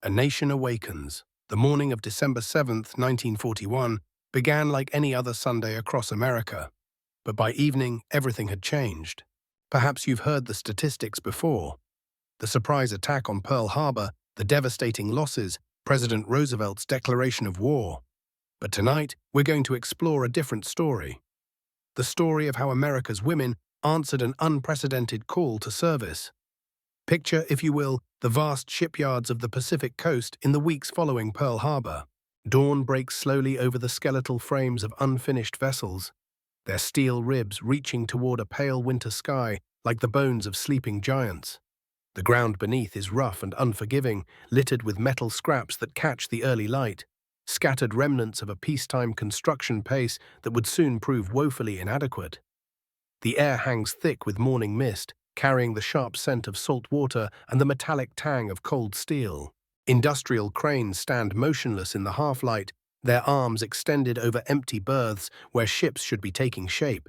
A nation awakens. The morning of December 7th, 1941, began like any other Sunday across America. But by evening, everything had changed. Perhaps you've heard the statistics before. The surprise attack on Pearl Harbor, the devastating losses, President Roosevelt's declaration of war. But tonight, we're going to explore a different story. The story of how America's women answered an unprecedented call to service. Picture, if you will, the vast shipyards of the Pacific coast in the weeks following Pearl Harbor. Dawn breaks slowly over the skeletal frames of unfinished vessels, their steel ribs reaching toward a pale winter sky like the bones of sleeping giants. The ground beneath is rough and unforgiving, littered with metal scraps that catch the early light, scattered remnants of a peacetime construction pace that would soon prove woefully inadequate. The air hangs thick with morning mist, carrying the sharp scent of salt water and the metallic tang of cold steel. Industrial cranes stand motionless in the half-light, their arms extended over empty berths where ships should be taking shape.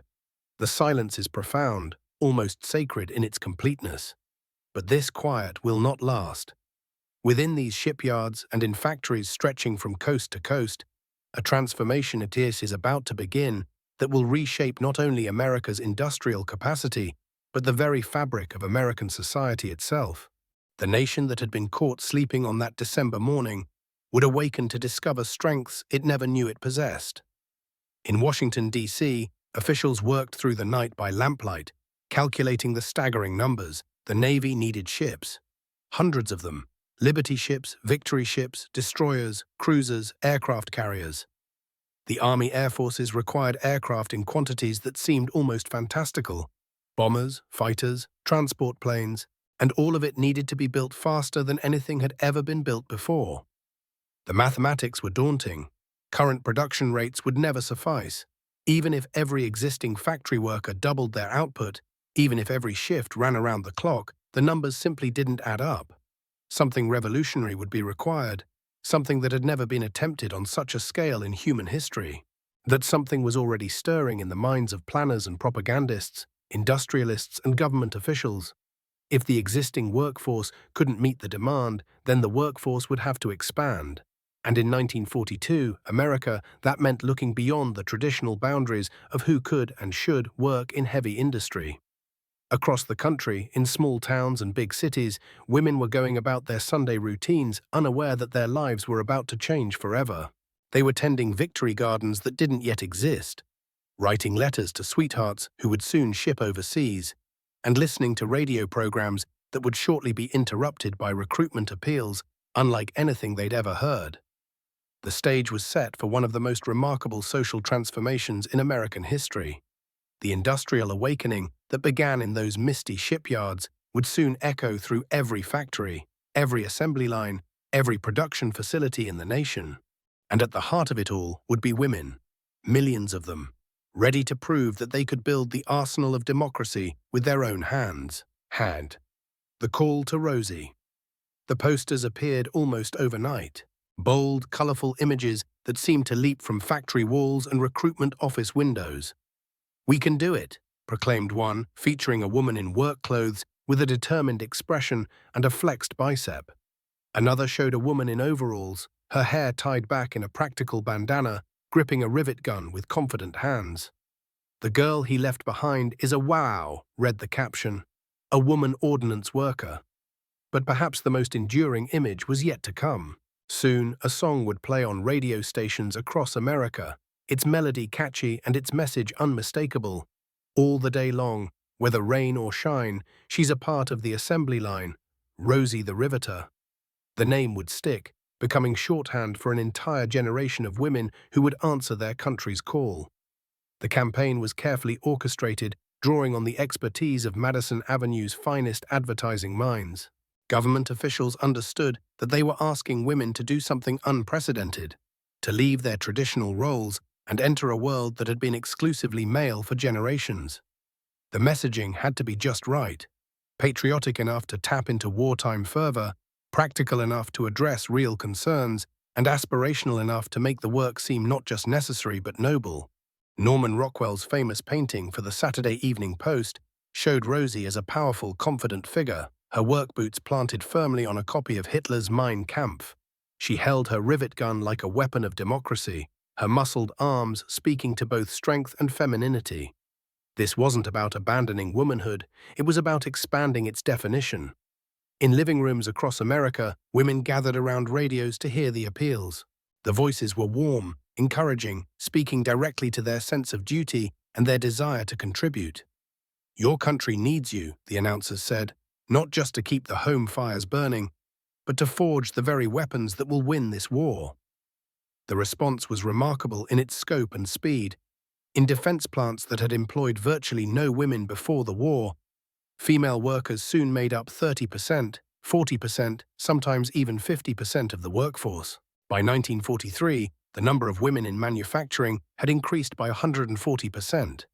The silence is profound, almost sacred in its completeness. But this quiet will not last. Within these shipyards and in factories stretching from coast to coast, a transformation is about to begin that will reshape not only America's industrial capacity, but the very fabric of American society itself. The nation that had been caught sleeping on that December morning would awaken to discover strengths it never knew it possessed. In Washington, D.C., officials worked through the night by lamplight, calculating the staggering numbers. The Navy needed ships. Hundreds of them. Liberty ships, Victory ships, destroyers, cruisers, aircraft carriers. The Army Air Forces required aircraft in quantities that seemed almost fantastical. Bombers, fighters, transport planes, and all of it needed to be built faster than anything had ever been built before. The mathematics were daunting. Current production rates would never suffice. Even if every existing factory worker doubled their output, even if every shift ran around the clock, the numbers simply didn't add up. Something revolutionary would be required, something that had never been attempted on such a scale in human history. That something was already stirring in the minds of planners and propagandists, industrialists and government officials. If the existing workforce couldn't meet the demand, then the workforce would have to expand. And in 1942, America, that meant looking beyond the traditional boundaries of who could and should work in heavy industry. Across the country, in small towns and big cities, women were going about their Sunday routines unaware that their lives were about to change forever. They were tending victory gardens that didn't yet exist, writing letters to sweethearts who would soon ship overseas, and listening to radio programs that would shortly be interrupted by recruitment appeals unlike anything they'd ever heard. The stage was set for one of the most remarkable social transformations in American history. The industrial awakening that began in those misty shipyards would soon echo through every factory, every assembly line, every production facility in the nation. And at the heart of it all would be women, millions of them, ready to prove that they could build the arsenal of democracy with their own hands. The call to Rosie. The posters appeared almost overnight. Bold, colorful images that seemed to leap from factory walls and recruitment office windows. "We can do it," proclaimed one, featuring a woman in work clothes with a determined expression and a flexed bicep. Another showed a woman in overalls, her hair tied back in a practical bandana, gripping a rivet gun with confident hands. "The girl he left behind is a wow," read the caption, "a woman ordnance worker." But perhaps the most enduring image was yet to come. Soon, a song would play on radio stations across America, its melody catchy and its message unmistakable. All the day long, whether rain or shine, she's a part of the assembly line, Rosie the Riveter. The name would stick, becoming shorthand for an entire generation of women who would answer their country's call. The campaign was carefully orchestrated, drawing on the expertise of Madison Avenue's finest advertising minds. Government officials understood that they were asking women to do something unprecedented, to leave their traditional roles and enter a world that had been exclusively male for generations. The messaging had to be just right, patriotic enough to tap into wartime fervor, practical enough to address real concerns, and aspirational enough to make the work seem not just necessary but noble. Norman Rockwell's famous painting for the Saturday Evening Post showed Rosie as a powerful, confident figure, her work boots planted firmly on a copy of Hitler's Mein Kampf. She held her rivet gun like a weapon of democracy, her muscled arms speaking to both strength and femininity. This wasn't about abandoning womanhood, it was about expanding its definition. In living rooms across America, women gathered around radios to hear the appeals. The voices were warm, encouraging, speaking directly to their sense of duty and their desire to contribute. "Your country needs you," the announcers said, "not just to keep the home fires burning, but to forge the very weapons that will win this war." The response was remarkable in its scope and speed. In defense plants that had employed virtually no women before the war, female workers soon made up 30%, 40%, sometimes even 50% of the workforce. By 1943, the number of women in manufacturing had increased by 140%.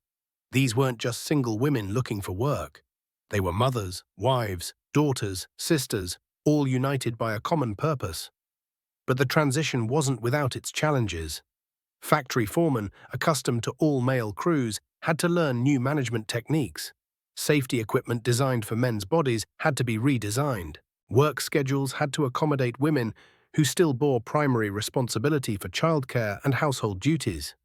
These weren't just single women looking for work. They were mothers, wives, daughters, sisters, all united by a common purpose. But the transition wasn't without its challenges. Factory foremen, accustomed to all-male crews, had to learn new management techniques. Safety equipment designed for men's bodies had to be redesigned. Work schedules had to accommodate women who still bore primary responsibility for childcare and household duties.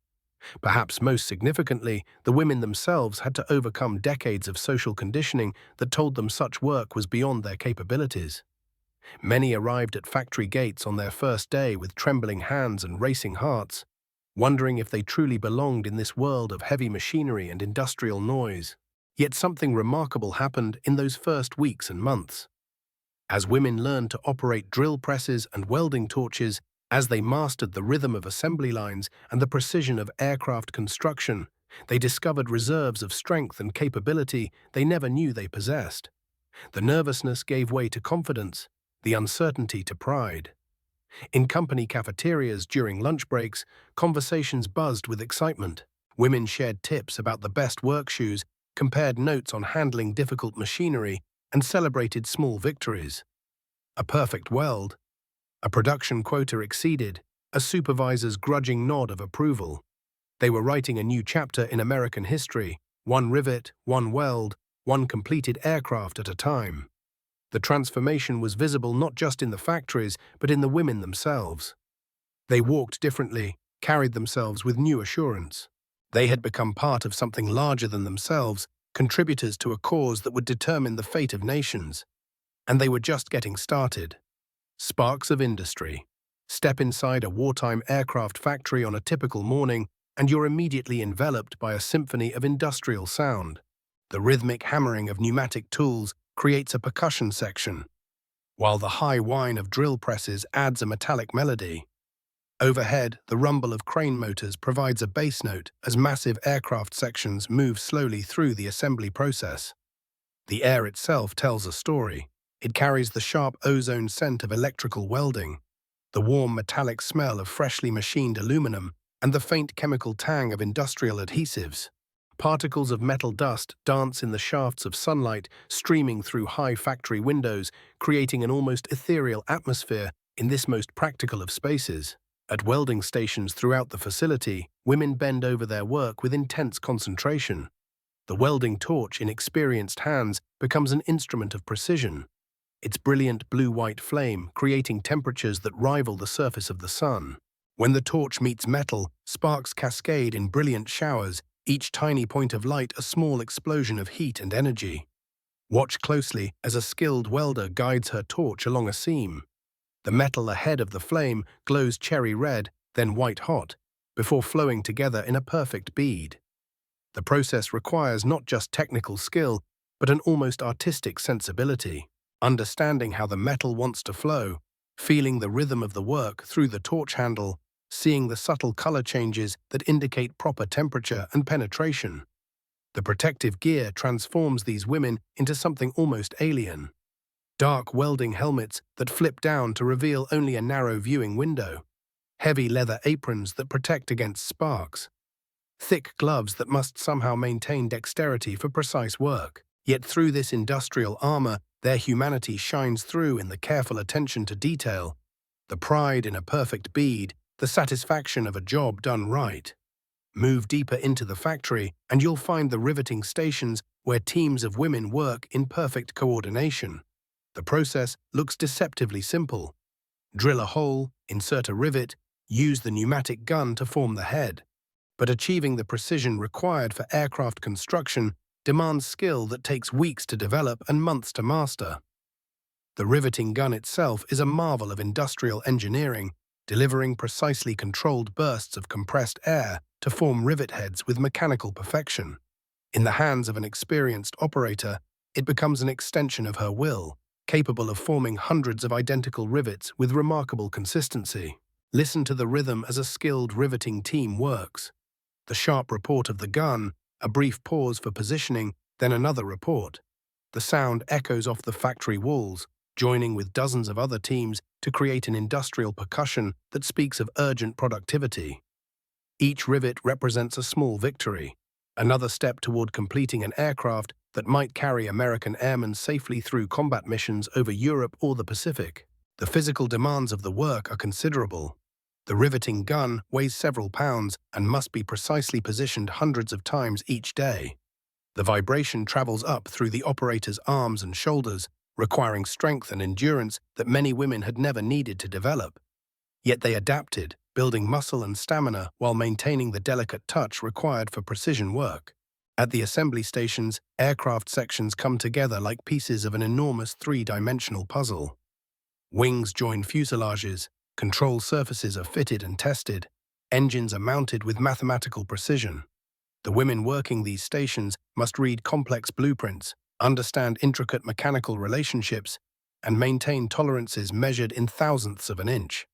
Perhaps most significantly, the women themselves had to overcome decades of social conditioning that told them such work was beyond their capabilities. Many arrived at factory gates on their first day with trembling hands and racing hearts, wondering if they truly belonged in this world of heavy machinery and industrial noise. Yet something remarkable happened in those first weeks and months. As women learned to operate drill presses and welding torches, as they mastered the rhythm of assembly lines and the precision of aircraft construction, they discovered reserves of strength and capability they never knew they possessed. The nervousness gave way to confidence, the uncertainty to pride. In company cafeterias during lunch breaks, conversations buzzed with excitement. Women shared tips about the best work shoes, compared notes on handling difficult machinery, and celebrated small victories. A perfect weld, a production quota exceeded, a supervisor's grudging nod of approval. They were writing a new chapter in American history, one rivet, one weld, one completed aircraft at a time. The transformation was visible not just in the factories, but in the women themselves. They walked differently, carried themselves with new assurance. They had become part of something larger than themselves, contributors to a cause that would determine the fate of nations. And they were just getting started. Sparks of industry. Step inside a wartime aircraft factory on a typical morning, and you're immediately enveloped by a symphony of industrial sound. The rhythmic hammering of pneumatic tools creates a percussion section, while the high whine of drill presses adds a metallic melody. Overhead, the rumble of crane motors provides a bass note as massive aircraft sections move slowly through the assembly process. The air itself tells a story. It carries the sharp ozone scent of electrical welding, the warm metallic smell of freshly machined aluminum, and the faint chemical tang of industrial adhesives. Particles of metal dust dance in the shafts of sunlight streaming through high factory windows, creating an almost ethereal atmosphere in this most practical of spaces. At welding stations throughout the facility, women bend over their work with intense concentration. The welding torch in experienced hands becomes an instrument of precision, its brilliant blue-white flame creating temperatures that rival the surface of the sun. When the torch meets metal, sparks cascade in brilliant showers, each tiny point of light a small explosion of heat and energy. Watch closely as a skilled welder guides her torch along a seam. The metal ahead of the flame glows cherry red, then white hot, before flowing together in a perfect bead. The process requires not just technical skill, but an almost artistic sensibility. Understanding how the metal wants to flow, feeling the rhythm of the work through the torch handle, seeing the subtle color changes that indicate proper temperature and penetration. The protective gear transforms these women into something almost alien. Dark welding helmets that flip down to reveal only a narrow viewing window. Heavy leather aprons that protect against sparks. Thick gloves that must somehow maintain dexterity for precise work. Yet through this industrial armor, their humanity shines through in the careful attention to detail, the pride in a perfect bead, the satisfaction of a job done right. Move deeper into the factory, and you'll find the riveting stations where teams of women work in perfect coordination. The process looks deceptively simple. Drill a hole, insert a rivet, use the pneumatic gun to form the head. But achieving the precision required for aircraft construction demands skill that takes weeks to develop and months to master. The riveting gun itself is a marvel of industrial engineering, delivering precisely controlled bursts of compressed air to form rivet heads with mechanical perfection. In the hands of an experienced operator, it becomes an extension of her will, capable of forming hundreds of identical rivets with remarkable consistency. Listen to the rhythm as a skilled riveting team works. The sharp report of the gun, a brief pause for positioning, then another report. The sound echoes off the factory walls, joining with dozens of other teams to create an industrial percussion that speaks of urgent productivity. Each rivet represents a small victory, another step toward completing an aircraft that might carry American airmen safely through combat missions over Europe or the Pacific. The physical demands of the work are considerable. The riveting gun weighs several pounds and must be precisely positioned hundreds of times each day. The vibration travels up through the operator's arms and shoulders, requiring strength and endurance that many women had never needed to develop. Yet they adapted, building muscle and stamina while maintaining the delicate touch required for precision work. At the assembly stations, aircraft sections come together like pieces of an enormous three-dimensional puzzle. Wings join fuselages, control surfaces are fitted and tested, engines are mounted with mathematical precision. The women working these stations must read complex blueprints, understand intricate mechanical relationships, and maintain tolerances measured in thousandths of an inch.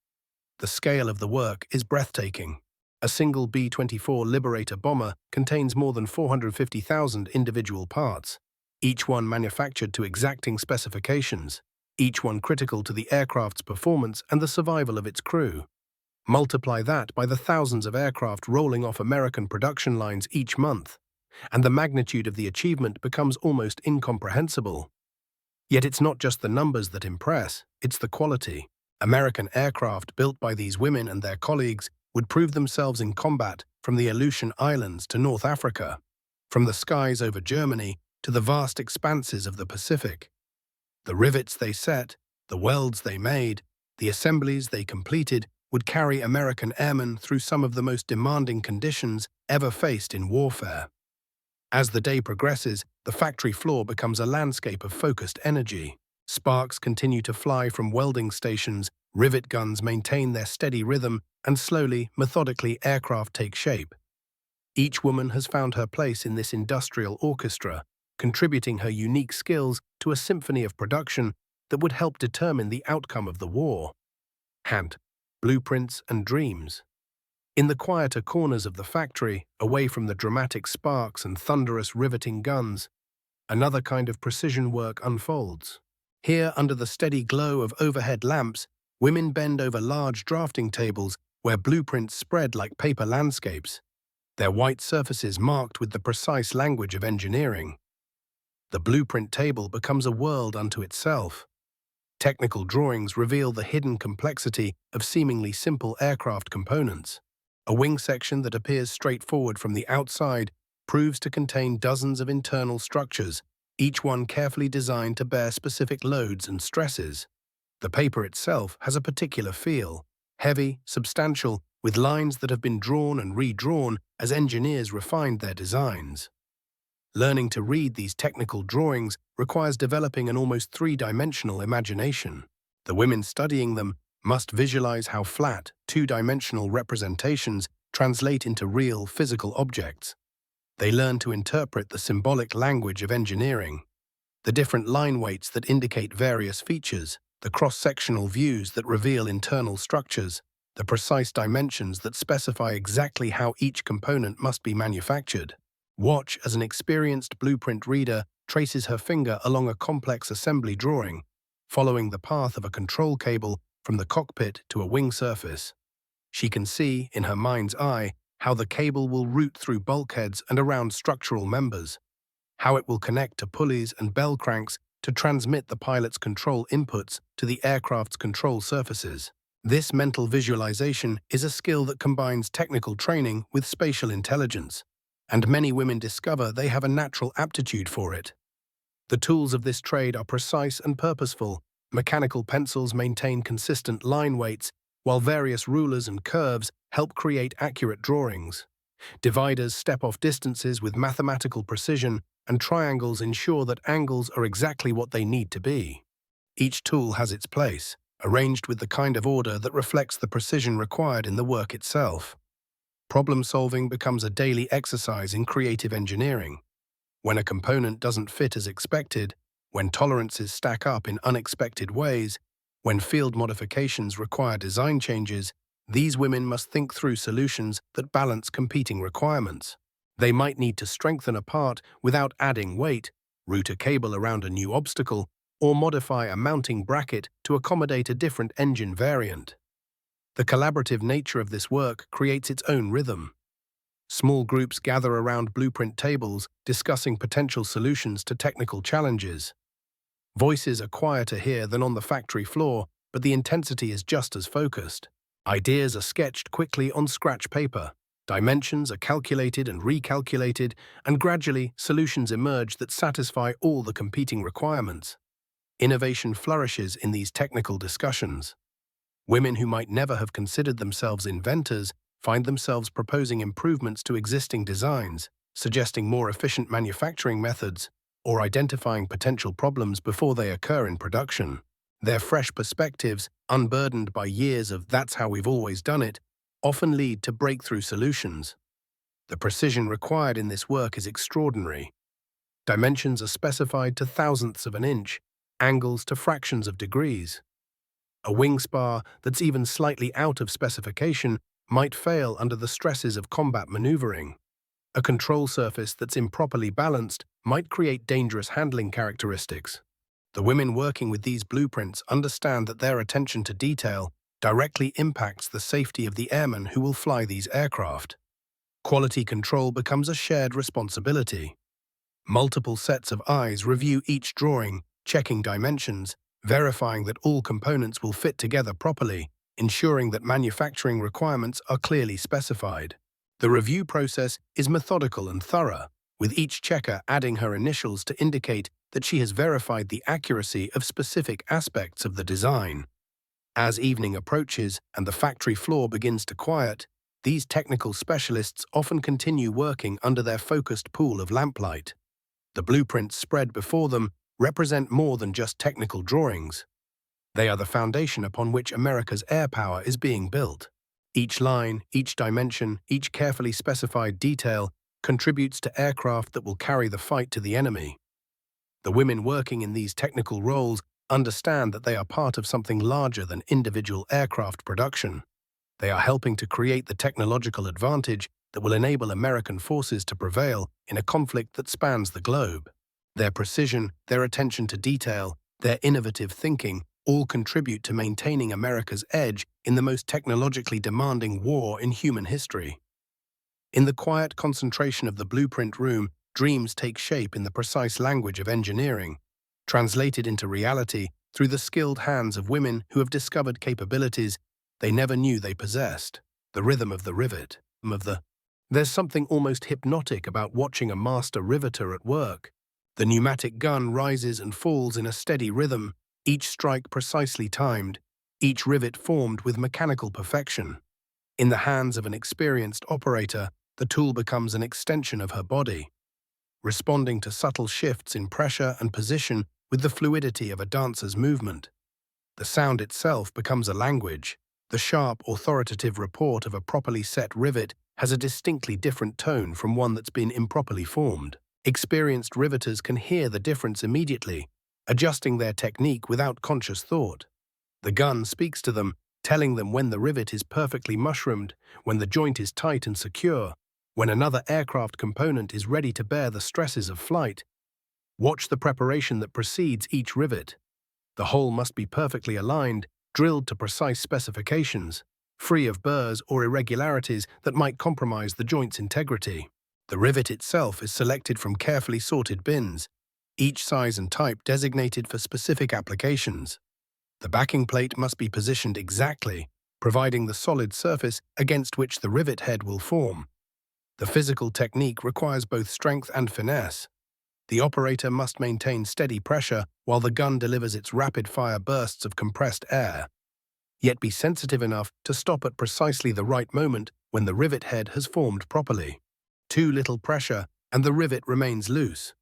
The scale of the work is breathtaking. A single B-24 Liberator bomber contains more than 450,000 individual parts, each one manufactured to exacting specifications, each one critical to the aircraft's performance and the survival of its crew. Multiply that by the thousands of aircraft rolling off American production lines each month, and the magnitude of the achievement becomes almost incomprehensible. Yet it's not just the numbers that impress, it's the quality. American aircraft built by these women and their colleagues would prove themselves in combat from the Aleutian Islands to North Africa, from the skies over Germany to the vast expanses of the Pacific. The rivets they set, the welds they made, the assemblies they completed would carry American airmen through some of the most demanding conditions ever faced in warfare. As the day progresses, the factory floor becomes a landscape of focused energy. Sparks continue to fly from welding stations, rivet guns maintain their steady rhythm, and slowly, methodically, aircraft take shape. Each woman has found her place in this industrial orchestra, contributing her unique skills to a symphony of production that would help determine the outcome of the war. Hand, blueprints and dreams. In the quieter corners of the factory, away from the dramatic sparks and thunderous riveting guns, another kind of precision work unfolds. Here, under the steady glow of overhead lamps, women bend over large drafting tables where blueprints spread like paper landscapes, their white surfaces marked with the precise language of engineering. The blueprint table becomes a world unto itself. Technical drawings reveal the hidden complexity of seemingly simple aircraft components. A wing section that appears straightforward from the outside proves to contain dozens of internal structures, each one carefully designed to bear specific loads and stresses. The paper itself has a particular feel, heavy, substantial, with lines that have been drawn and redrawn as engineers refined their designs. Learning to read these technical drawings requires developing an almost three-dimensional imagination. The women studying them must visualize how flat, two-dimensional representations translate into real, physical objects. They learn to interpret the symbolic language of engineering, the different line weights that indicate various features, the cross-sectional views that reveal internal structures, the precise dimensions that specify exactly how each component must be manufactured. Watch as an experienced blueprint reader traces her finger along a complex assembly drawing, following the path of a control cable from the cockpit to a wing surface. She can see, in her mind's eye, how the cable will route through bulkheads and around structural members, how it will connect to pulleys and bell cranks to transmit the pilot's control inputs to the aircraft's control surfaces. This mental visualization is a skill that combines technical training with spatial intelligence, and many women discover they have a natural aptitude for it. The tools of this trade are precise and purposeful. Mechanical pencils maintain consistent line weights, while various rulers and curves help create accurate drawings. Dividers step off distances with mathematical precision, and triangles ensure that angles are exactly what they need to be. Each tool has its place, arranged with the kind of order that reflects the precision required in the work itself. Problem-solving becomes a daily exercise in creative engineering. When a component doesn't fit as expected, when tolerances stack up in unexpected ways, when field modifications require design changes, these women must think through solutions that balance competing requirements. They might need to strengthen a part without adding weight, route a cable around a new obstacle, or modify a mounting bracket to accommodate a different engine variant. The collaborative nature of this work creates its own rhythm. Small groups gather around blueprint tables, discussing potential solutions to technical challenges. Voices are quieter here than on the factory floor, but the intensity is just as focused. Ideas are sketched quickly on scratch paper. Dimensions are calculated and recalculated, and gradually solutions emerge that satisfy all the competing requirements. Innovation flourishes in these technical discussions. Women who might never have considered themselves inventors find themselves proposing improvements to existing designs, suggesting more efficient manufacturing methods, or identifying potential problems before they occur in production. Their fresh perspectives, unburdened by years of "that's how we've always done it," often lead to breakthrough solutions. The precision required in this work is extraordinary. Dimensions are specified to thousandths of an inch, angles to fractions of degrees. A wing spar that's even slightly out of specification might fail under the stresses of combat maneuvering. A control surface that's improperly balanced might create dangerous handling characteristics. The women working with these blueprints understand that their attention to detail directly impacts the safety of the airmen who will fly these aircraft. Quality control becomes a shared responsibility. Multiple sets of eyes review each drawing, checking dimensions, verifying that all components will fit together properly, ensuring that manufacturing requirements are clearly specified. The review process is methodical and thorough, with each checker adding her initials to indicate that she has verified the accuracy of specific aspects of the design. As evening approaches and the factory floor begins to quiet, these technical specialists often continue working under their focused pool of lamplight. The blueprints spread before them represent more than just technical drawings. They are the foundation upon which America's air power is being built. Each line, each dimension, each carefully specified detail contributes to aircraft that will carry the fight to the enemy. The women working in these technical roles understand that they are part of something larger than individual aircraft production. They are helping to create the technological advantage that will enable American forces to prevail in a conflict that spans the globe. Their precision, their attention to detail, their innovative thinking all contribute to maintaining America's edge in the most technologically demanding war in human history. In the quiet concentration of the blueprint room, dreams take shape in the precise language of engineering, translated into reality through the skilled hands of women who have discovered capabilities they never knew they possessed. The rhythm of the rivet, There's something almost hypnotic about watching a master riveter at work. The pneumatic gun rises and falls in a steady rhythm, each strike precisely timed, each rivet formed with mechanical perfection. In the hands of an experienced operator, the tool becomes an extension of her body, responding to subtle shifts in pressure and position with the fluidity of a dancer's movement. The sound itself becomes a language. The sharp, authoritative report of a properly set rivet has a distinctly different tone from one that's been improperly formed. Experienced riveters can hear the difference immediately, adjusting their technique without conscious thought. The gun speaks to them, telling them when the rivet is perfectly mushroomed, when the joint is tight and secure, when another aircraft component is ready to bear the stresses of flight. Watch the preparation that precedes each rivet. The hole must be perfectly aligned, drilled to precise specifications, free of burrs or irregularities that might compromise the joint's integrity. The rivet itself is selected from carefully sorted bins, each size and type designated for specific applications. The backing plate must be positioned exactly, providing the solid surface against which the rivet head will form. The physical technique requires both strength and finesse. The operator must maintain steady pressure while the gun delivers its rapid-fire bursts of compressed air, yet be sensitive enough to stop at precisely the right moment when the rivet head has formed properly. Too little pressure, and the rivet remains loose.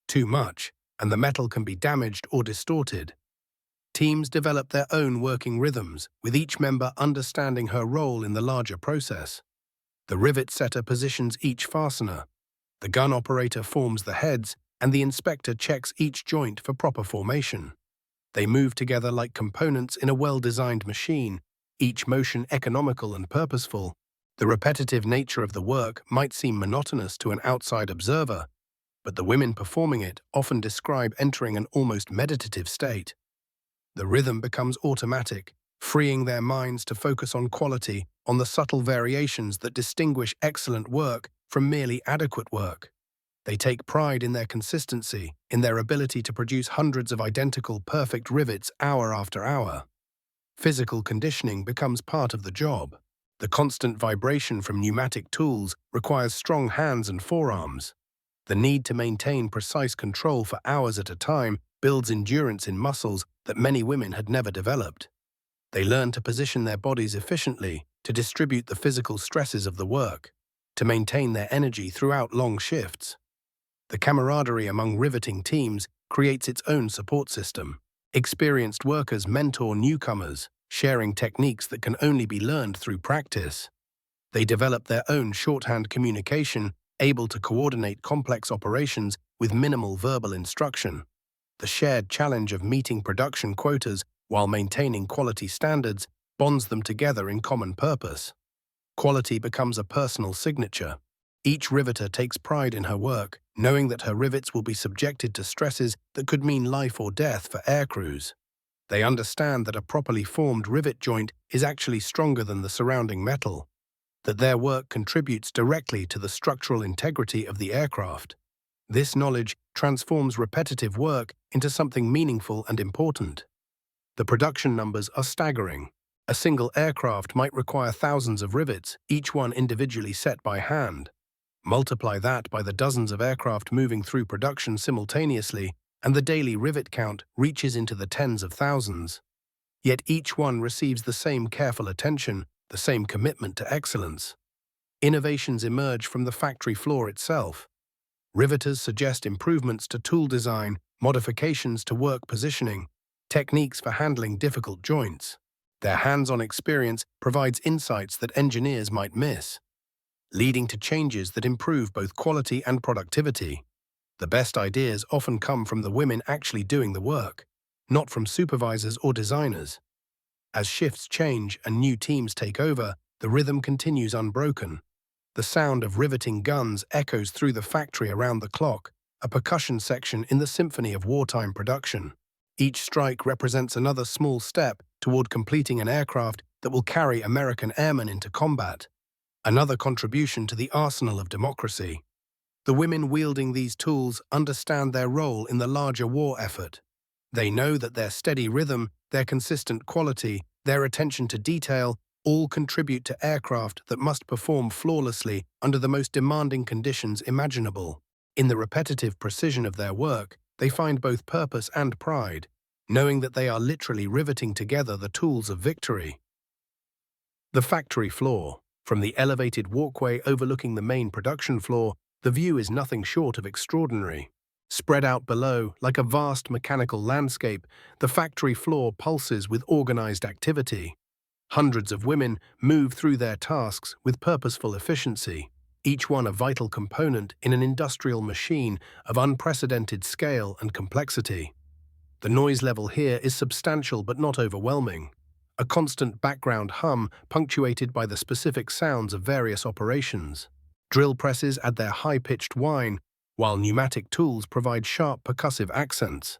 Too much, and the metal can be damaged or distorted. Teams develop their own working rhythms, with each member understanding her role in the larger process. The rivet setter positions each fastener. The gun operator forms the heads, and the inspector checks each joint for proper formation. They move together like components in a well-designed machine, each motion economical and purposeful. The repetitive nature of the work might seem monotonous to an outside observer, but the women performing it often describe entering an almost meditative state. The rhythm becomes automatic, freeing their minds to focus on quality, on the subtle variations that distinguish excellent work from merely adequate work. They take pride in their consistency, in their ability to produce hundreds of identical, perfect rivets hour after hour. Physical conditioning becomes part of the job. The constant vibration from pneumatic tools requires strong hands and forearms. The need to maintain precise control for hours at a time builds endurance in muscles that many women had never developed. They learn to position their bodies efficiently, to distribute the physical stresses of the work, to maintain their energy throughout long shifts. The camaraderie among riveting teams creates its own support system. Experienced workers mentor newcomers, sharing techniques that can only be learned through practice. They develop their own shorthand communication, able to coordinate complex operations with minimal verbal instruction. The shared challenge of meeting production quotas while maintaining quality standards bonds them together in common purpose. Quality becomes a personal signature. Each riveter takes pride in her work, knowing that her rivets will be subjected to stresses that could mean life or death for air crews. They understand that a properly formed rivet joint is actually stronger than the surrounding metal, that their work contributes directly to the structural integrity of the aircraft. This knowledge transforms repetitive work into something meaningful and important. The production numbers are staggering. A single aircraft might require thousands of rivets, each one individually set by hand. Multiply that by the dozens of aircraft moving through production simultaneously, and the daily rivet count reaches into the tens of thousands. Yet each one receives the same careful attention, the same commitment to excellence. Innovations emerge from the factory floor itself. Riveters suggest improvements to tool design, modifications to work positioning, techniques for handling difficult joints. Their hands-on experience provides insights that engineers might miss, leading to changes that improve both quality and productivity. The best ideas often come from the women actually doing the work, not from supervisors or designers. As shifts change and new teams take over, the rhythm continues unbroken. The sound of riveting guns echoes through the factory around the clock, a percussion section in the symphony of wartime production. Each strike represents another small step toward completing an aircraft that will carry American airmen into combat, another contribution to the arsenal of democracy. The women wielding these tools understand their role in the larger war effort. They know that their steady rhythm, their consistent quality, their attention to detail all contribute to aircraft that must perform flawlessly under the most demanding conditions imaginable. In the repetitive precision of their work, they find both purpose and pride, knowing that they are literally riveting together the tools of victory. The factory floor. From the elevated walkway overlooking the main production floor, the view is nothing short of extraordinary. Spread out below, like a vast mechanical landscape, the factory floor pulses with organized activity. Hundreds of women move through their tasks with purposeful efficiency, each one a vital component in an industrial machine of unprecedented scale and complexity. The noise level here is substantial but not overwhelming. A constant background hum punctuated by the specific sounds of various operations. Drill presses add their high-pitched whine, while pneumatic tools provide sharp percussive accents.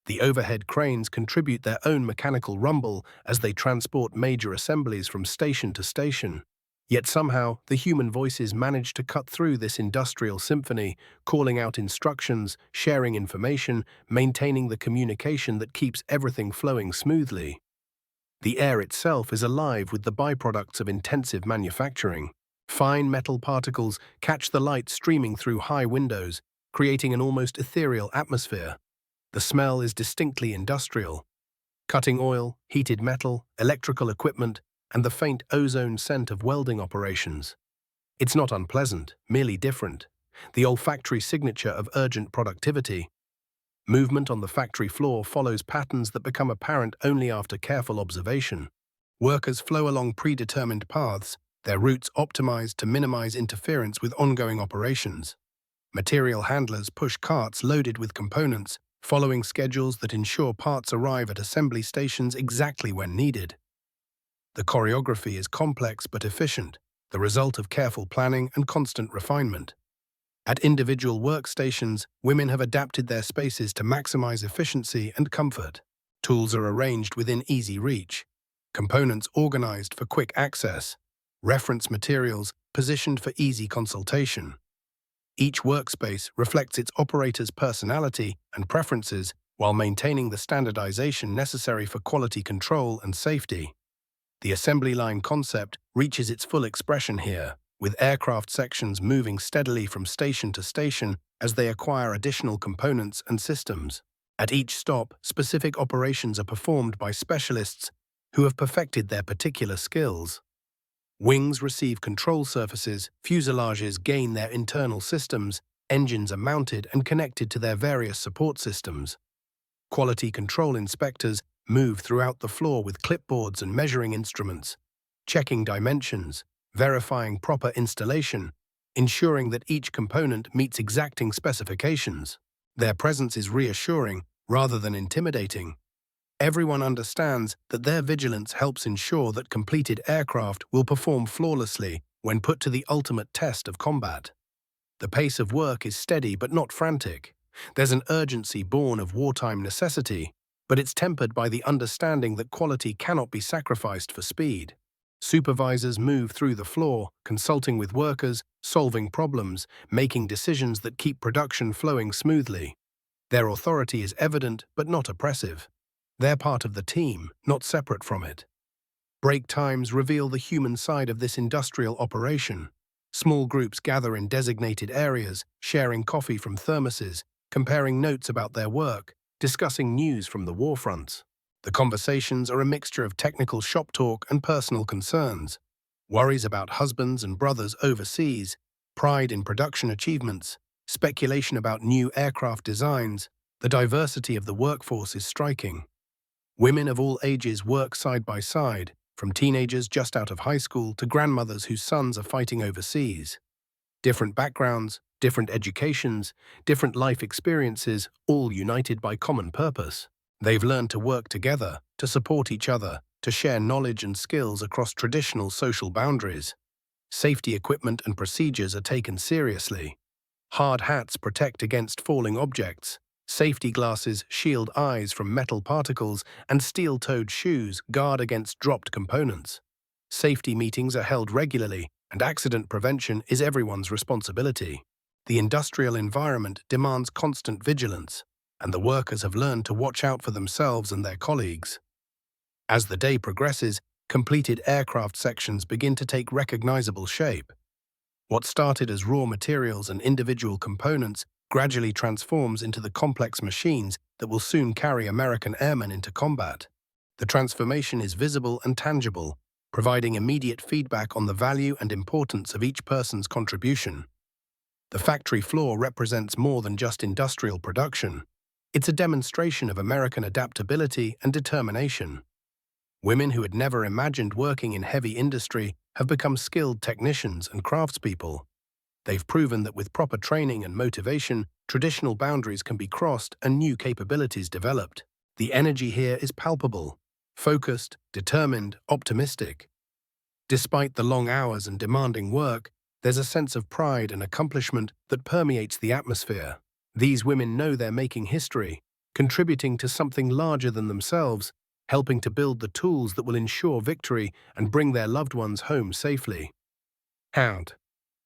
The overhead cranes contribute their own mechanical rumble as they transport major assemblies from station to station. Yet somehow, the human voices manage to cut through this industrial symphony, calling out instructions, sharing information, maintaining the communication that keeps everything flowing smoothly. The air itself is alive with the byproducts of intensive manufacturing. Fine metal particles catch the light streaming through high windows, creating an almost ethereal atmosphere. The smell is distinctly industrial. Cutting oil, heated metal, electrical equipment, and the faint ozone scent of welding operations. It's not unpleasant, merely different. The olfactory signature of urgent productivity. Movement on the factory floor follows patterns that become apparent only after careful observation. Workers flow along predetermined paths, their routes optimized to minimize interference with ongoing operations. Material handlers push carts loaded with components, following schedules that ensure parts arrive at assembly stations exactly when needed. The choreography is complex but efficient, the result of careful planning and constant refinement. At individual workstations, women have adapted their spaces to maximize efficiency and comfort. Tools are arranged within easy reach, components organized for quick access, reference materials positioned for easy consultation. Each workspace reflects its operator's personality and preferences while maintaining the standardization necessary for quality control and safety. The assembly line concept reaches its full expression here, with aircraft sections moving steadily from station to station as they acquire additional components and systems. At each stop, specific operations are performed by specialists who have perfected their particular skills. Wings receive control surfaces, fuselages gain their internal systems, engines are mounted and connected to their various support systems. Quality control inspectors move throughout the floor with clipboards and measuring instruments, checking dimensions, verifying proper installation, ensuring that each component meets exacting specifications. Their presence is reassuring rather than intimidating. Everyone understands that their vigilance helps ensure that completed aircraft will perform flawlessly when put to the ultimate test of combat. The pace of work is steady but not frantic. There's an urgency born of wartime necessity, but it's tempered by the understanding that quality cannot be sacrificed for speed. Supervisors move through the floor, consulting with workers, solving problems, making decisions that keep production flowing smoothly. Their authority is evident but not oppressive. They're part of the team, not separate from it. Break times reveal the human side of this industrial operation. Small groups gather in designated areas, sharing coffee from thermoses, comparing notes about their work, discussing news from the war fronts. The conversations are a mixture of technical shop talk and personal concerns, worries about husbands and brothers overseas, pride in production achievements, speculation about new aircraft designs. The diversity of the workforce is striking. Women of all ages work side by side, from teenagers just out of high school to grandmothers whose sons are fighting overseas. Different backgrounds, different educations, different life experiences, all united by common purpose. They've learned to work together, to support each other, to share knowledge and skills across traditional social boundaries. Safety equipment and procedures are taken seriously. Hard hats protect against falling objects. Safety glasses shield eyes from metal particles, and steel-toed shoes guard against dropped components. Safety meetings are held regularly, and accident prevention is everyone's responsibility. The industrial environment demands constant vigilance, and the workers have learned to watch out for themselves and their colleagues. As the day progresses, completed aircraft sections begin to take recognizable shape. What started as raw materials and individual components gradually transforms into the complex machines that will soon carry American airmen into combat. The transformation is visible and tangible, providing immediate feedback on the value and importance of each person's contribution. The factory floor represents more than just industrial production. It's a demonstration of American adaptability and determination. Women who had never imagined working in heavy industry have become skilled technicians and craftspeople. They've proven that with proper training and motivation, traditional boundaries can be crossed and new capabilities developed. The energy here is palpable, focused, determined, optimistic. Despite the long hours and demanding work, there's a sense of pride and accomplishment that permeates the atmosphere. These women know they're making history, contributing to something larger than themselves, helping to build the tools that will ensure victory and bring their loved ones home safely. Out.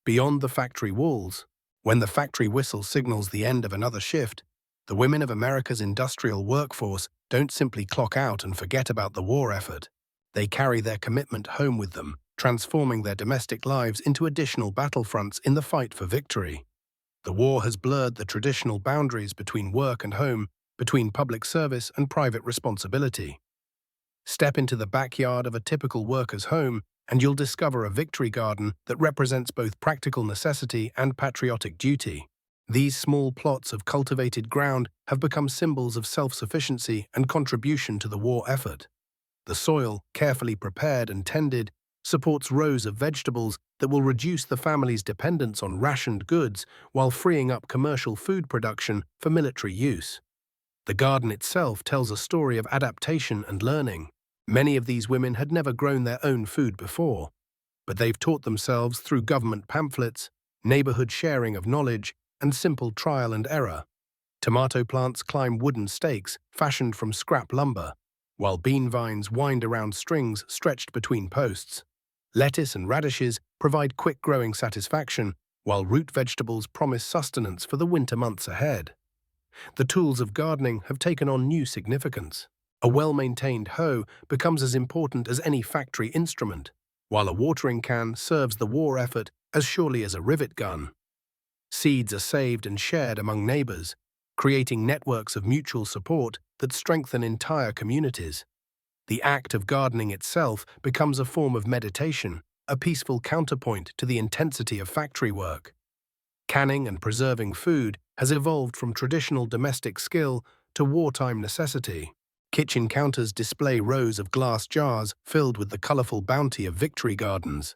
Beyond the factory walls, when the factory whistle signals the end of another shift, the women of America's industrial workforce don't simply clock out and forget about the war effort. They carry their commitment home with them, transforming their domestic lives into additional battlefronts in the fight for victory. The war has blurred the traditional boundaries between work and home, between public service and private responsibility. Step into the backyard of a typical worker's home, and you'll discover a victory garden that represents both practical necessity and patriotic duty. These small plots of cultivated ground have become symbols of self-sufficiency and contribution to the war effort. The soil, carefully prepared and tended, supports rows of vegetables that will reduce the family's dependence on rationed goods while freeing up commercial food production for military use. The garden itself tells a story of adaptation and learning. Many of these women had never grown their own food before, but they've taught themselves through government pamphlets, neighborhood sharing of knowledge, and simple trial and error. Tomato plants climb wooden stakes fashioned from scrap lumber, while bean vines wind around strings stretched between posts. Lettuce and radishes provide quick-growing satisfaction, while root vegetables promise sustenance for the winter months ahead. The tools of gardening have taken on new significance. A well-maintained hoe becomes as important as any factory instrument, while a watering can serves the war effort as surely as a rivet gun. Seeds are saved and shared among neighbors, creating networks of mutual support that strengthen entire communities. The act of gardening itself becomes a form of meditation, a peaceful counterpoint to the intensity of factory work. Canning and preserving food has evolved from traditional domestic skill to wartime necessity. Kitchen counters display rows of glass jars filled with the colorful bounty of victory gardens.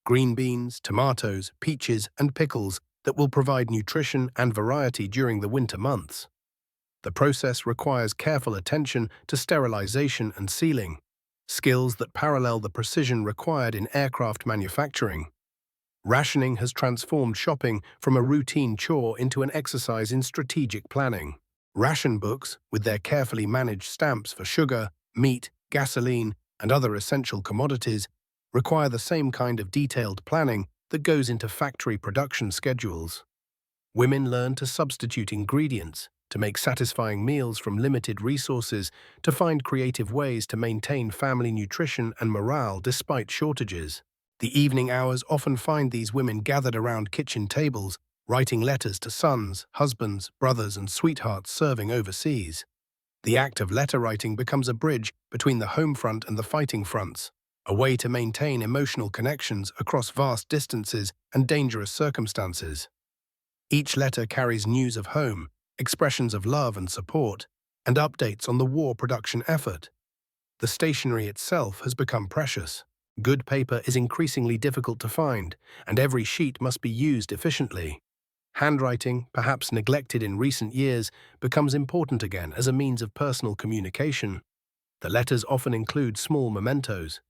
Green beans, tomatoes, peaches, and pickles that will provide nutrition and variety during the winter months. The process requires careful attention to sterilization and sealing, skills that parallel the precision required in aircraft manufacturing. Rationing has transformed shopping from a routine chore into an exercise in strategic planning. Ration books, with their carefully managed stamps for sugar, meat, gasoline, and other essential commodities, require the same kind of detailed planning that goes into factory production schedules. Women learn to substitute ingredients, to make satisfying meals from limited resources, to find creative ways to maintain family nutrition and morale despite shortages. The evening hours often find these women gathered around kitchen tables, writing letters to sons, husbands, brothers, and sweethearts serving overseas. The act of letter writing becomes a bridge between the home front and the fighting fronts, a way to maintain emotional connections across vast distances and dangerous circumstances. Each letter carries news of home, expressions of love and support, and updates on the war production effort. The stationery itself has become precious. Good paper is increasingly difficult to find, and every sheet must be used efficiently. Handwriting, perhaps neglected in recent years, becomes important again as a means of personal communication. The letters often include small mementos,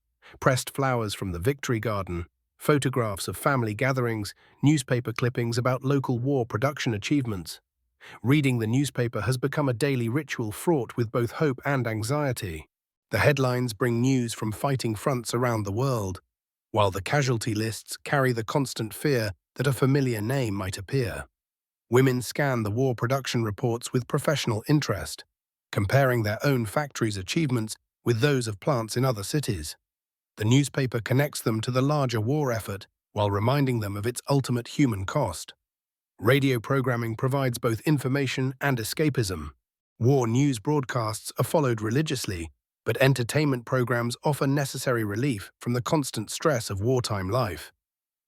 pressed flowers from the victory garden, photographs of family gatherings, newspaper clippings about local war production achievements. Reading the newspaper has become a daily ritual fraught with both hope and anxiety. The headlines bring news from fighting fronts around the world, while the casualty lists carry the constant fear that a familiar name might appear. Women scan the war production reports with professional interest, comparing their own factory's achievements with those of plants in other cities. The newspaper connects them to the larger war effort while reminding them of its ultimate human cost. Radio programming provides both information and escapism. War news broadcasts are followed religiously, but entertainment programs offer necessary relief from the constant stress of wartime life.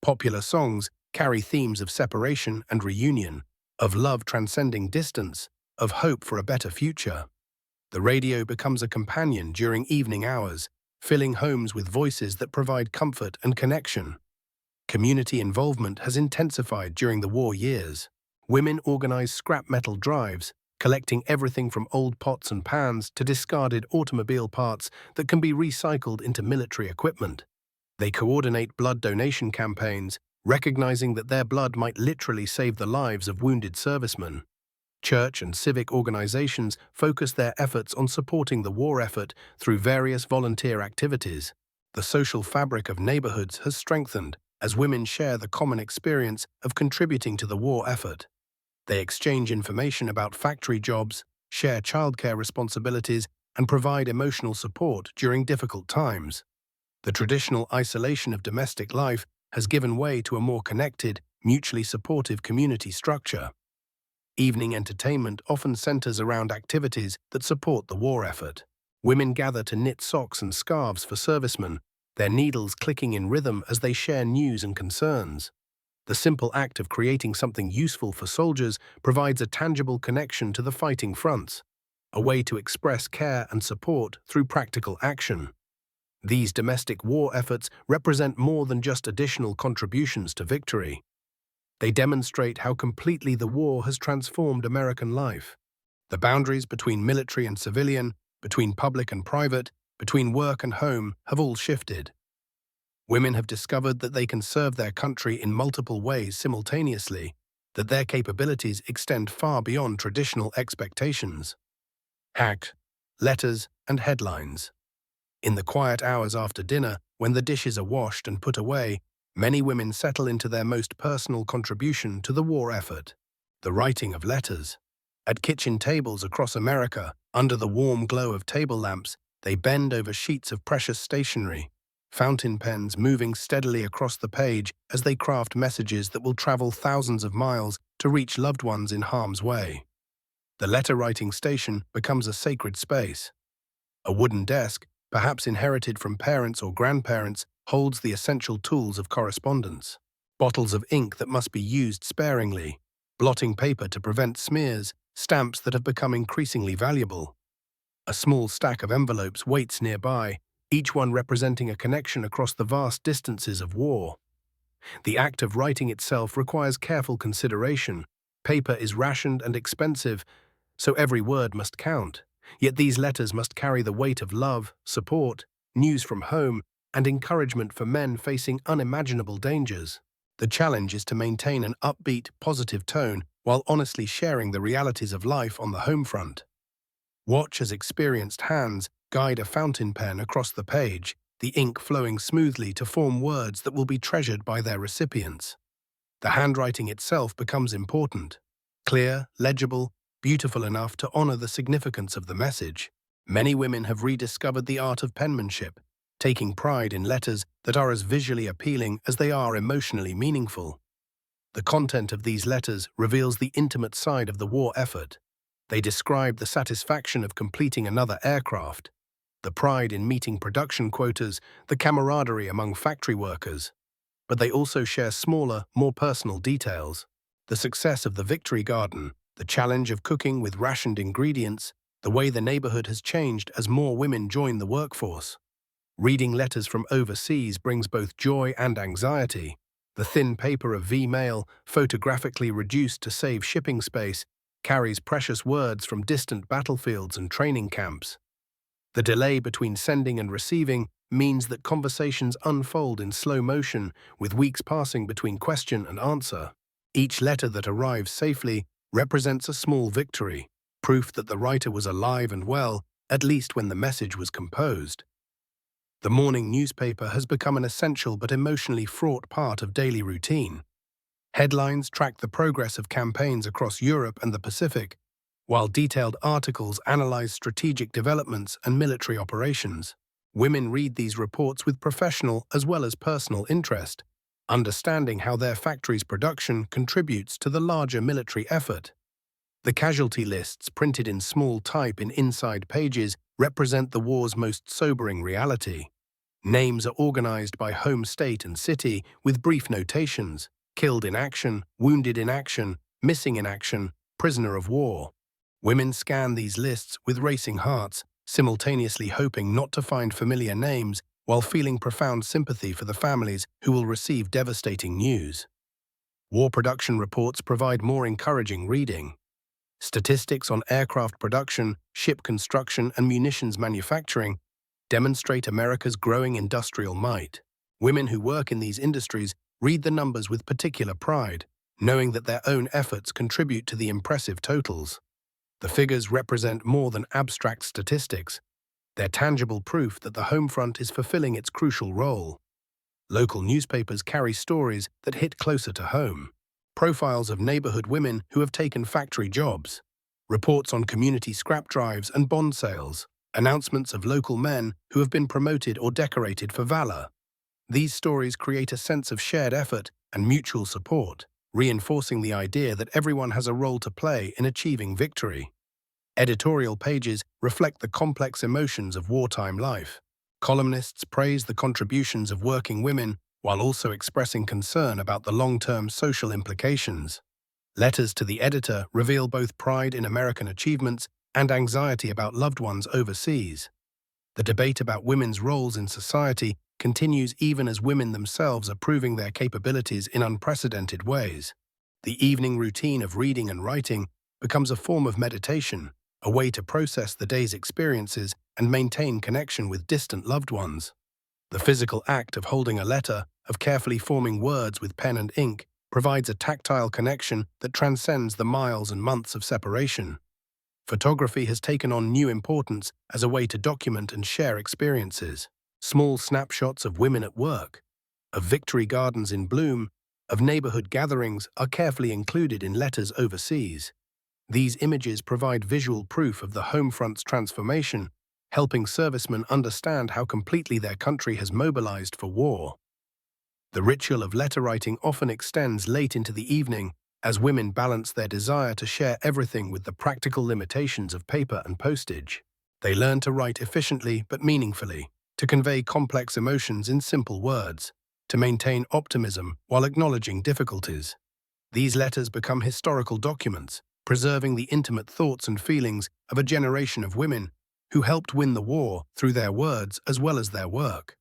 Popular songs carry themes of separation and reunion, of love transcending distance, of hope for a better future. The radio becomes a companion during evening hours, filling homes with voices that provide comfort and connection. Community involvement has intensified during the war years. Women organize scrap metal drives, collecting everything from old pots and pans to discarded automobile parts that can be recycled into military equipment. They coordinate blood donation campaigns, recognizing that their blood might literally save the lives of wounded servicemen. Church and civic organizations focus their efforts on supporting the war effort through various volunteer activities. The social fabric of neighborhoods has strengthened as women share the common experience of contributing to the war effort. They exchange information about factory jobs, share childcare responsibilities, and provide emotional support during difficult times. The traditional isolation of domestic life has given way to a more connected, mutually supportive community structure. Evening entertainment often centers around activities that support the war effort. Women gather to knit socks and scarves for servicemen, their needles clicking in rhythm as they share news and concerns. The simple act of creating something useful for soldiers provides a tangible connection to the fighting fronts, a way to express care and support through practical action. These domestic war efforts represent more than just additional contributions to victory. They demonstrate how completely the war has transformed American life. The boundaries between military and civilian, between public and private, between work and home have all shifted. Women have discovered that they can serve their country in multiple ways simultaneously, that their capabilities extend far beyond traditional expectations. Hack, letters, and headlines. In the quiet hours after dinner, when the dishes are washed and put away, many women settle into their most personal contribution to the war effort, the writing of letters. At kitchen tables across America, under the warm glow of table lamps, they bend over sheets of precious stationery, fountain pens moving steadily across the page as they craft messages that will travel thousands of miles to reach loved ones in harm's way. The letter-writing station becomes a sacred space. A wooden desk, perhaps inherited from parents or grandparents, holds the essential tools of correspondence. Bottles of ink that must be used sparingly, blotting paper to prevent smears, stamps that have become increasingly valuable. A small stack of envelopes waits nearby, each one representing a connection across the vast distances of war. The act of writing itself requires careful consideration. Paper is rationed and expensive, so every word must count. Yet these letters must carry the weight of love, support, news from home, and encouragement for men facing unimaginable dangers. The challenge is to maintain an upbeat, positive tone while honestly sharing the realities of life on the home front. Watch as experienced hands guide a fountain pen across the page, the ink flowing smoothly to form words that will be treasured by their recipients. The handwriting itself becomes important. Clear, legible, beautiful enough to honor the significance of the message. Many women have rediscovered the art of penmanship, taking pride in letters that are as visually appealing as they are emotionally meaningful. The content of these letters reveals the intimate side of the war effort. They describe the satisfaction of completing another aircraft, the pride in meeting production quotas, the camaraderie among factory workers. But they also share smaller, more personal details. The success of the victory garden, the challenge of cooking with rationed ingredients, the way the neighborhood has changed as more women join the workforce. Reading letters from overseas brings both joy and anxiety. The thin paper of V-mail, photographically reduced to save shipping space, carries precious words from distant battlefields and training camps. The delay between sending and receiving means that conversations unfold in slow motion, with weeks passing between question and answer. Each letter that arrives safely represents a small victory, proof that the writer was alive and well, at least when the message was composed. The morning newspaper has become an essential but emotionally fraught part of daily routine. Headlines track the progress of campaigns across Europe and the Pacific, while detailed articles analyze strategic developments and military operations. Women read these reports with professional as well as personal interest, understanding how their factory's production contributes to the larger military effort. The casualty lists, printed in small type in inside pages, represent the war's most sobering reality. Names are organized by home state and city with brief notations: killed in action, wounded in action, missing in action, prisoner of war. Women scan these lists with racing hearts, simultaneously hoping not to find familiar names while feeling profound sympathy for the families who will receive devastating news. War production reports provide more encouraging reading. Statistics on aircraft production, ship construction, and munitions manufacturing demonstrate America's growing industrial might. Women who work in these industries read the numbers with particular pride, knowing that their own efforts contribute to the impressive totals. The figures represent more than abstract statistics. They're tangible proof that the home front is fulfilling its crucial role. Local newspapers carry stories that hit closer to home. Profiles of neighborhood women who have taken factory jobs, reports on community scrap drives and bond sales, announcements of local men who have been promoted or decorated for valor. These stories create a sense of shared effort and mutual support, reinforcing the idea that everyone has a role to play in achieving victory. Editorial pages reflect the complex emotions of wartime life. Columnists praise the contributions of working women while also expressing concern about the long-term social implications. Letters to the editor reveal both pride in American achievements and anxiety about loved ones overseas. The debate about women's roles in society continues even as women themselves are proving their capabilities in unprecedented ways. The evening routine of reading and writing becomes a form of meditation, a way to process the day's experiences and maintain connection with distant loved ones. The physical act of holding a letter, of carefully forming words with pen and ink, provides a tactile connection that transcends the miles and months of separation. Photography has taken on new importance as a way to document and share experiences. Small snapshots of women at work, of victory gardens in bloom, of neighborhood gatherings are carefully included in letters overseas. These images provide visual proof of the home front's transformation, helping servicemen understand how completely their country has mobilized for war. The ritual of letter writing often extends late into the evening, as women balance their desire to share everything with the practical limitations of paper and postage. They learn to write efficiently but meaningfully, to convey complex emotions in simple words, to maintain optimism while acknowledging difficulties. These letters become historical documents, preserving the intimate thoughts and feelings of a generation of women who helped win the war through their words as well as their work.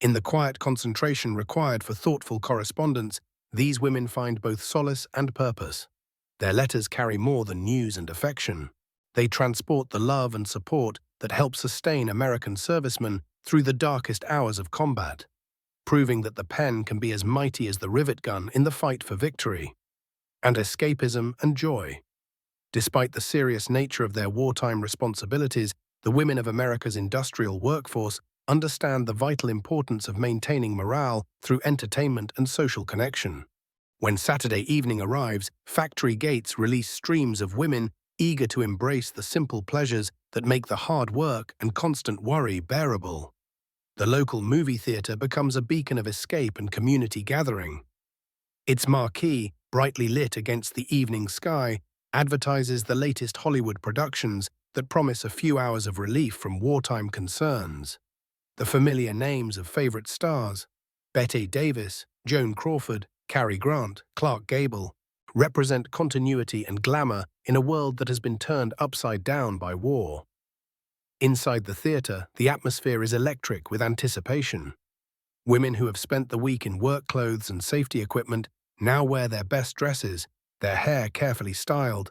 In the quiet concentration required for thoughtful correspondence, these women find both solace and purpose. Their letters carry more than news and affection. They transport the love and support that help sustain American servicemen through the darkest hours of combat, proving that the pen can be as mighty as the rivet gun in the fight for victory. And escapism and joy. Despite the serious nature of their wartime responsibilities, the women of America's industrial workforce understand the vital importance of maintaining morale through entertainment and social connection. When Saturday evening arrives, factory gates release streams of women eager to embrace the simple pleasures that make the hard work and constant worry bearable. The local movie theater becomes a beacon of escape and community gathering. Its marquee, brightly lit against the evening sky, advertises the latest Hollywood productions that promise a few hours of relief from wartime concerns. The familiar names of favorite stars, Bette Davis, Joan Crawford, Cary Grant, Clark Gable, represent continuity and glamour in a world that has been turned upside down by war. Inside the theater, the atmosphere is electric with anticipation. Women who have spent the week in work clothes and safety equipment now wear their best dresses, their hair carefully styled,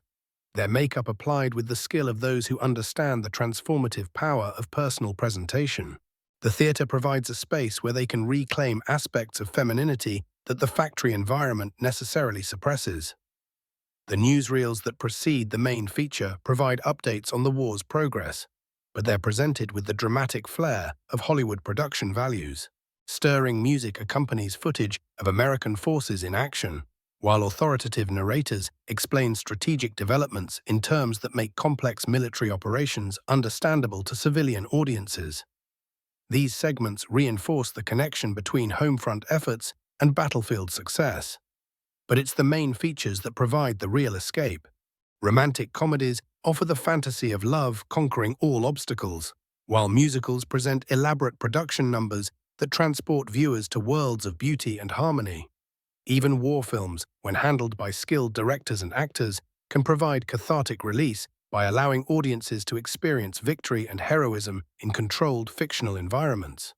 their makeup applied with the skill of those who understand the transformative power of personal presentation. The theater provides a space where they can reclaim aspects of femininity that the factory environment necessarily suppresses. The newsreels that precede the main feature provide updates on the war's progress, but they're presented with the dramatic flair of Hollywood production values. Stirring music accompanies footage of American forces in action, while authoritative narrators explain strategic developments in terms that make complex military operations understandable to civilian audiences. These segments reinforce the connection between home-front efforts and battlefield success. But it's the main features that provide the real escape. Romantic comedies offer the fantasy of love conquering all obstacles, while musicals present elaborate production numbers that transport viewers to worlds of beauty and harmony. Even war films, when handled by skilled directors and actors, can provide cathartic release by allowing audiences to experience victory and heroism in controlled fictional environments.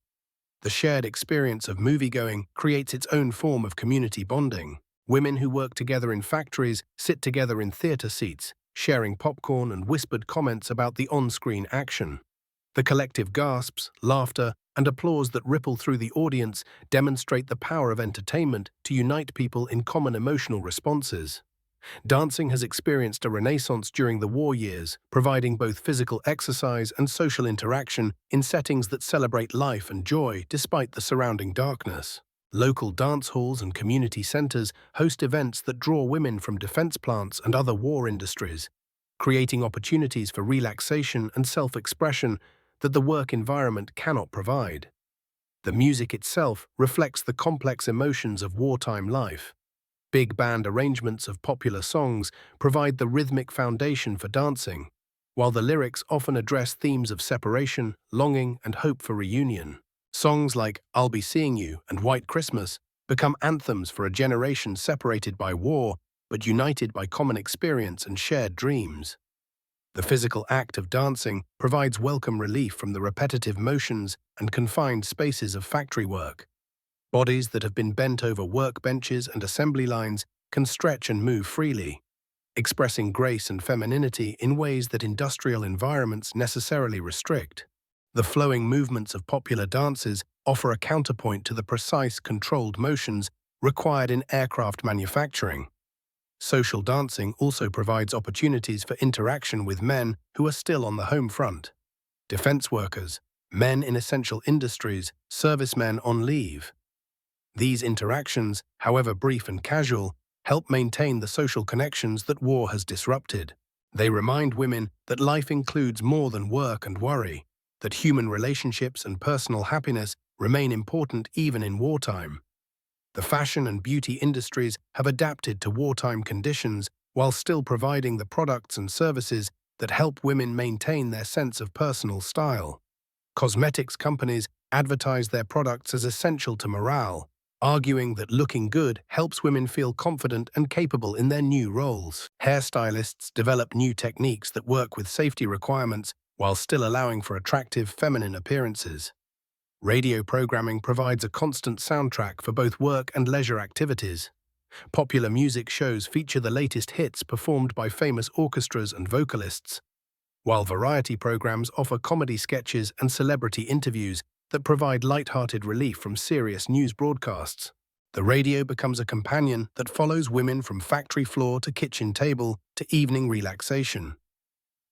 The shared experience of moviegoing creates its own form of community bonding. Women who work together in factories sit together in theater seats, sharing popcorn and whispered comments about the on-screen action. The collective gasps, laughter, and applause that ripple through the audience demonstrate the power of entertainment to unite people in common emotional responses. Dancing has experienced a renaissance during the war years, providing both physical exercise and social interaction in settings that celebrate life and joy despite the surrounding darkness. Local dance halls and community centers host events that draw women from defense plants and other war industries, creating opportunities for relaxation and self-expression that the work environment cannot provide. The music itself reflects the complex emotions of wartime life. Big band arrangements of popular songs provide the rhythmic foundation for dancing, while the lyrics often address themes of separation, longing, and hope for reunion. Songs like I'll Be Seeing You and White Christmas become anthems for a generation separated by war but united by common experience and shared dreams. The physical act of dancing provides welcome relief from the repetitive motions and confined spaces of factory work. Bodies that have been bent over workbenches and assembly lines can stretch and move freely, expressing grace and femininity in ways that industrial environments necessarily restrict. The flowing movements of popular dances offer a counterpoint to the precise, controlled motions required in aircraft manufacturing. Social dancing also provides opportunities for interaction with men who are still on the home front. Defense workers, men in essential industries, servicemen on leave. These interactions, however brief and casual, help maintain the social connections that war has disrupted. They remind women that life includes more than work and worry, that human relationships and personal happiness remain important even in wartime. The fashion and beauty industries have adapted to wartime conditions while still providing the products and services that help women maintain their sense of personal style. Cosmetics companies advertise their products as essential to morale, arguing that looking good helps women feel confident and capable in their new roles. Hairstylists develop new techniques that work with safety requirements while still allowing for attractive feminine appearances. Radio programming provides a constant soundtrack for both work and leisure activities. Popular music shows feature the latest hits performed by famous orchestras and vocalists, while variety programs offer comedy sketches and celebrity interviews that provide light-hearted relief from serious news broadcasts. The radio becomes a companion that follows women from factory floor to kitchen table to evening relaxation.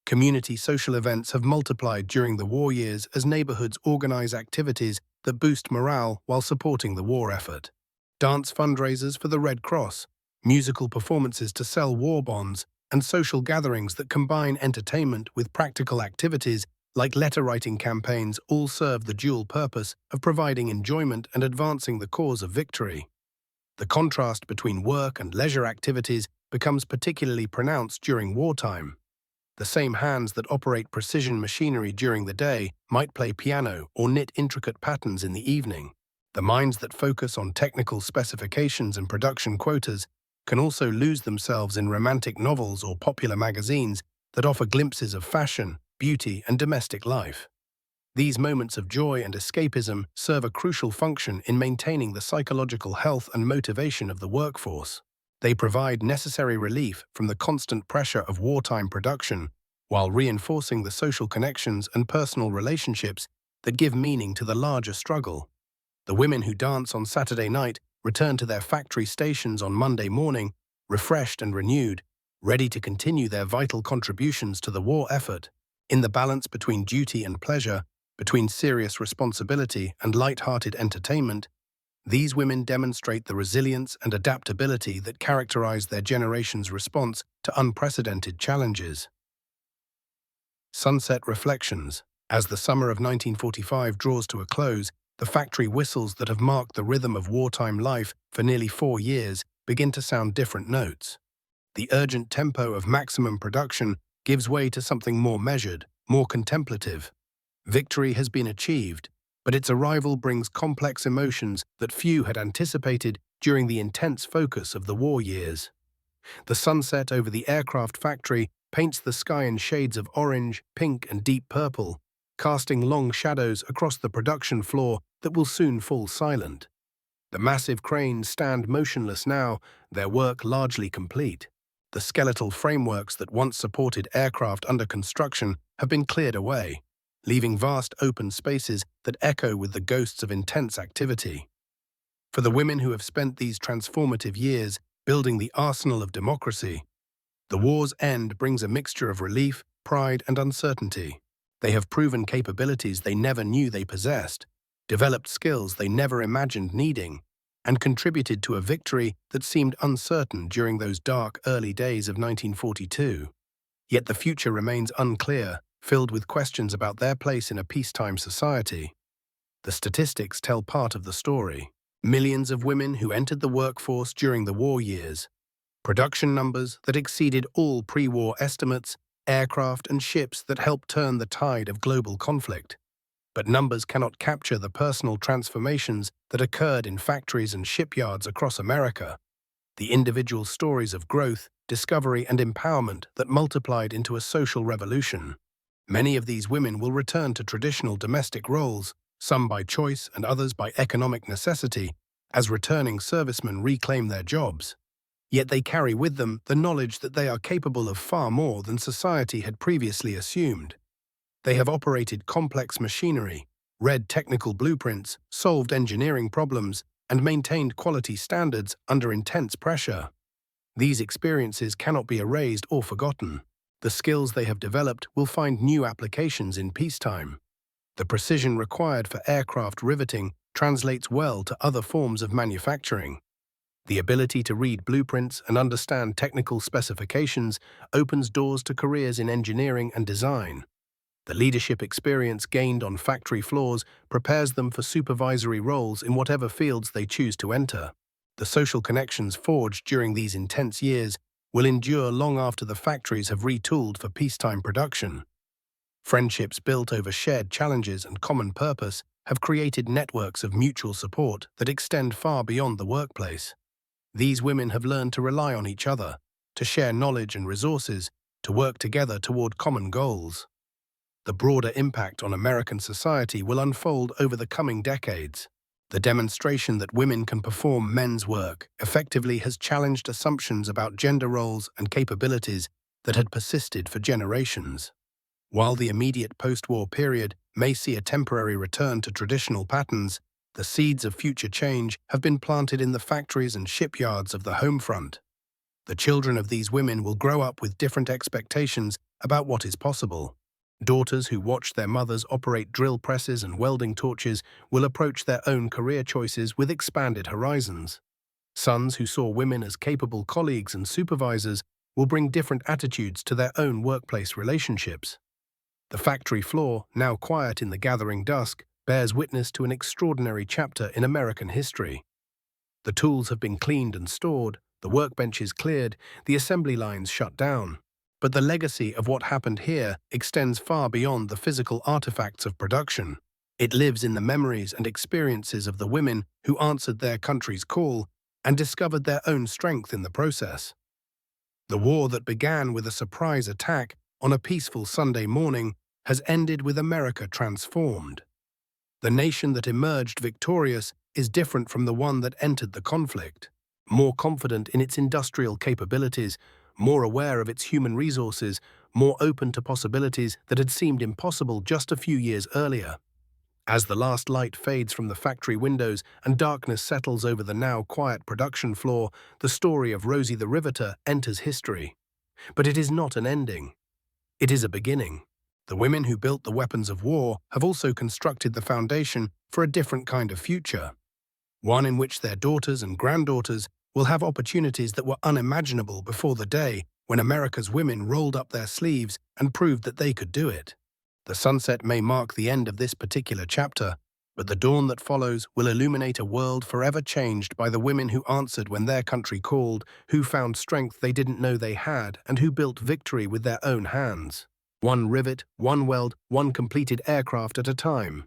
Community social events have multiplied during the war years as neighborhoods organize activities that boost morale while supporting the war effort. Dance fundraisers for the Red Cross, musical performances to sell war bonds, and social gatherings that combine entertainment with practical activities like letter-writing campaigns all serve the dual purpose of providing enjoyment and advancing the cause of victory. The contrast between work and leisure activities becomes particularly pronounced during wartime. The same hands that operate precision machinery during the day might play piano or knit intricate patterns in the evening. The minds that focus on technical specifications and production quotas can also lose themselves in romantic novels or popular magazines that offer glimpses of fashion, beauty, and domestic life. These moments of joy and escapism serve a crucial function in maintaining the psychological health and motivation of the workforce. They provide necessary relief from the constant pressure of wartime production, while reinforcing the social connections and personal relationships that give meaning to the larger struggle. The women who dance on Saturday night return to their factory stations on Monday morning, refreshed and renewed, ready to continue their vital contributions to the war effort. In the balance between duty and pleasure, between serious responsibility and light-hearted entertainment, these women demonstrate the resilience and adaptability that characterize their generation's response to unprecedented challenges. Sunset reflections. As the summer of 1945 draws to a close, the factory whistles that have marked the rhythm of wartime life for nearly 4 years begin to sound different notes. The urgent tempo of maximum production gives way to something more measured, more contemplative. Victory has been achieved, but its arrival brings complex emotions that few had anticipated during the intense focus of the war years. The sunset over the aircraft factory paints the sky in shades of orange, pink, and deep purple, casting long shadows across the production floor that will soon fall silent. The massive cranes stand motionless now, their work largely complete. The skeletal frameworks that once supported aircraft under construction have been cleared away, leaving vast open spaces that echo with the ghosts of intense activity. For the women who have spent these transformative years building the arsenal of democracy, the war's end brings a mixture of relief, pride, and uncertainty. They have proven capabilities they never knew they possessed, developed skills they never imagined needing, and contributed to a victory that seemed uncertain during those dark early days of 1942. Yet the future remains unclear, filled with questions about their place in a peacetime society. The statistics tell part of the story. Millions of women who entered the workforce during the war years, production numbers that exceeded all pre-war estimates, aircraft and ships that helped turn the tide of global conflict. But numbers cannot capture the personal transformations that occurred in factories and shipyards across America. The individual stories of growth, discovery and empowerment that multiplied into a social revolution. Many of these women will return to traditional domestic roles, some by choice and others by economic necessity, as returning servicemen reclaim their jobs. Yet they carry with them the knowledge that they are capable of far more than society had previously assumed. They have operated complex machinery, read technical blueprints, solved engineering problems, and maintained quality standards under intense pressure. These experiences cannot be erased or forgotten. The skills they have developed will find new applications in peacetime. The precision required for aircraft riveting translates well to other forms of manufacturing. The ability to read blueprints and understand technical specifications opens doors to careers in engineering and design. The leadership experience gained on factory floors prepares them for supervisory roles in whatever fields they choose to enter. The social connections forged during these intense years will endure long after the factories have retooled for peacetime production. Friendships built over shared challenges and common purpose have created networks of mutual support that extend far beyond the workplace. These women have learned to rely on each other, to share knowledge and resources, to work together toward common goals. The broader impact on American society will unfold over the coming decades. The demonstration that women can perform men's work effectively has challenged assumptions about gender roles and capabilities that had persisted for generations. While the immediate post-war period may see a temporary return to traditional patterns, the seeds of future change have been planted in the factories and shipyards of the home front. The children of these women will grow up with different expectations about what is possible. Daughters who watched their mothers operate drill presses and welding torches will approach their own career choices with expanded horizons. Sons who saw women as capable colleagues and supervisors will bring different attitudes to their own workplace relationships. The factory floor, now quiet in the gathering dusk, bears witness to an extraordinary chapter in American history. The tools have been cleaned and stored, the workbenches cleared, the assembly lines shut down. But the legacy of what happened here extends far beyond the physical artifacts of production. It lives in the memories and experiences of the women who answered their country's call and discovered their own strength in the process. The war that began with a surprise attack on a peaceful Sunday morning has ended with America transformed. The nation that emerged victorious is different from the one that entered the conflict. More confident in its industrial capabilities, more aware of its human resources, more open to possibilities that had seemed impossible just a few years earlier. As the last light fades from the factory windows and darkness settles over the now quiet production floor, the story of Rosie the Riveter enters history. But it is not an ending. It is a beginning. The women who built the weapons of war have also constructed the foundation for a different kind of future. One in which their daughters and granddaughters will have opportunities that were unimaginable before the day when America's women rolled up their sleeves and proved that they could do it. The sunset may mark the end of this particular chapter, but the dawn that follows will illuminate a world forever changed by the women who answered when their country called, who found strength they didn't know they had, and who built victory with their own hands. One rivet, one weld, one completed aircraft at a time.